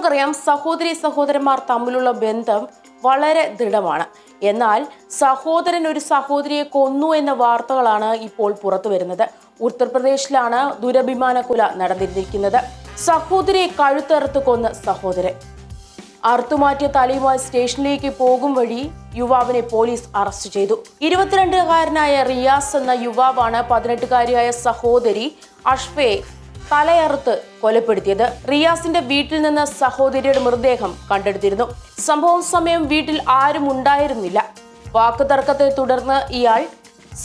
നമുക്കറിയാം സഹോദരന്മാർ തമ്മിലുള്ള ബന്ധം വളരെ ദൃഢമാണ്. എന്നാൽ സഹോദരൻ ഒരു സഹോദരിയെ കൊന്നു എന്ന വാർത്തകളാണ് ഇപ്പോൾ പുറത്തു വരുന്നത്. ഉത്തർപ്രദേശിലാണ് ദുരഭിമാന കൊല നടന്നിരിക്കുന്നത്. സഹോദരിയെ കഴുത്തറുത്ത് കൊന്ന സഹോദരൻ അറുത്തുമാറ്റിയ തലയുമായി സ്റ്റേഷനിലേക്ക് പോകും വഴി യുവാവിനെ പോലീസ് അറസ്റ്റ് ചെയ്തു. 22-കാരനായ റിയാസ് എന്ന യുവാവാണ് 18-കാരിയായ സഹോദരി അഷ്ഫയെ തലയറുത്ത് കൊലപ്പെടുത്തിയത്. റിയാസിന്റെ വീട്ടിൽ നിന്ന് സഹോദരിയുടെ മൃതദേഹം കണ്ടെടുത്തിരുന്നു. സംഭവ സമയം വീട്ടിൽ ആരും ഉണ്ടായിരുന്നില്ല. വാക്കുതർക്കത്തെ തുടർന്ന് ഇയാൾ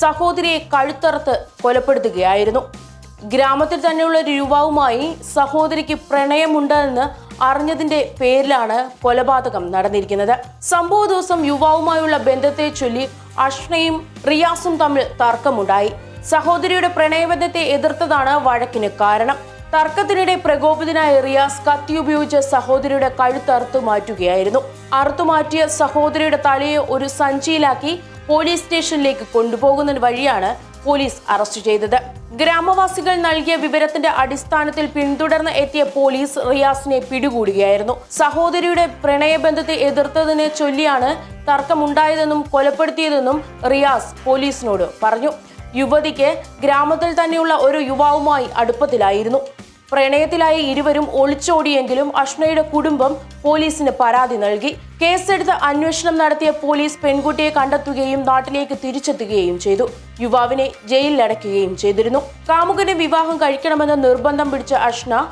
സഹോദരിയെ കഴുത്തറുത്ത് കൊലപ്പെടുത്തുകയായിരുന്നു. ഗ്രാമത്തിൽ തന്നെയുള്ള ഒരു യുവാവുമായി സഹോദരിക്ക് പ്രണയമുണ്ടെന്ന് അറിഞ്ഞതിന്റെ പേരിലാണ് കൊലപാതകം നടന്നിരിക്കുന്നത്. സംഭവ ദിവസം യുവാവുമായുള്ള ബന്ധത്തെ ചൊല്ലി അഷ്നയും റിയാസും തമ്മിൽ തർക്കമുണ്ടായി. സഹോദരിയുടെ പ്രണയബന്ധത്തെ എതിർത്തതാണ് വഴക്കിന് കാരണം. തർക്കത്തിനിടെ പ്രകോപിതനായ റിയാസ് കത്തി ഉപയോഗിച്ച് സഹോദരിയുടെ കഴുത്തറുത്തു മാറ്റുകയായിരുന്നു. അറുത്തുമാറ്റിയ സഹോദരിയുടെ തലയെ ഒരു സഞ്ചിയിലാക്കി പോലീസ് സ്റ്റേഷനിലേക്ക് കൊണ്ടുപോകുന്ന വഴിയാണ് പോലീസ് അറസ്റ്റ് ചെയ്തത്. ഗ്രാമവാസികൾ നൽകിയ വിവരത്തിന്റെ അടിസ്ഥാനത്തിൽ പിന്തുടർന്ന് എത്തിയ പോലീസ് റിയാസിനെ പിടികൂടുകയായിരുന്നു. സഹോദരിയുടെ പ്രണയബന്ധത്തെ എതിർത്തതിനെ ചൊല്ലിയാണ് തർക്കമുണ്ടായതെന്നും കൊലപ്പെടുത്തിയതെന്നും റിയാസ് പോലീസിനോട് പറഞ്ഞു. യുവതിക്ക് ഗ്രാമത്തിൽ തന്നെയുള്ള ഒരു യുവാവുമായി അടുപ്പത്തിലായിരുന്നു. പ്രണയത്തിലായി ഇരുവരും ഒളിച്ചോടിയെങ്കിലും അഷ്നയുടെ കുടുംബം പോലീസിന് പരാതി നൽകി. കേസെടുത്ത് അന്വേഷണം നടത്തിയ പോലീസ് പെൺകുട്ടിയെ കണ്ടെത്തുകയും നാട്ടിലേക്ക് തിരിച്ചെത്തുകയും ചെയ്തു. യുവാവിനെ ജയിലിലടയ്ക്കുകയും ചെയ്തിരുന്നു. കാമുകനെ വിവാഹം കഴിക്കണമെന്ന് നിർബന്ധം പിടിച്ച അഷ്ന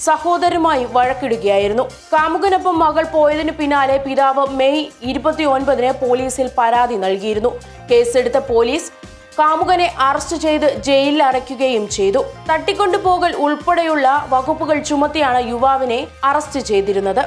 സഹോദരനുമായി വഴക്കിടുകയായിരുന്നു. കാമുകനൊപ്പം മകൾ പോയതിനു പിന്നാലെ പിതാവ് മെയ് 29-ന് പോലീസിൽ പരാതി നൽകിയിരുന്നു. കേസെടുത്ത പോലീസ് കാമുകനെ അറസ്റ്റ് ചെയ്ത് ജയിലിൽ അടയ്ക്കുകയും ചെയ്തു. തട്ടിക്കൊണ്ടുപോകൽ ഉൾപ്പെടെയുള്ള വകുപ്പുകൾ ചുമത്തിയാണ് യുവാവിനെ അറസ്റ്റ് ചെയ്തിരുന്നത്.